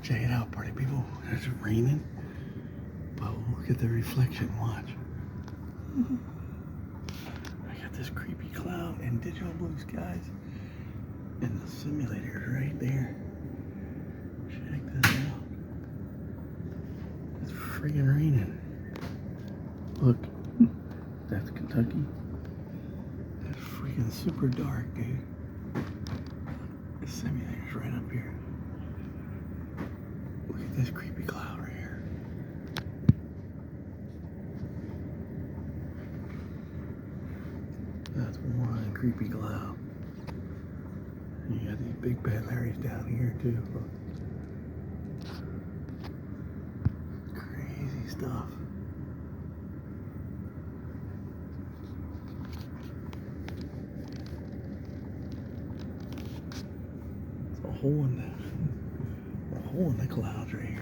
Check it out, party people. It's raining, but look at the reflection. Watch. I got this creepy cloud and digital blue skies, and the simulator's right there. Check this out. It's friggin' raining. Look, that's Kentucky. It's freaking super dark, dude. The simulator's right up here. Look at this creepy cloud right here. That's one creepy cloud. And you got these big bad Larrys down here too. Look. Crazy stuff. It's a hole in the clouds right here.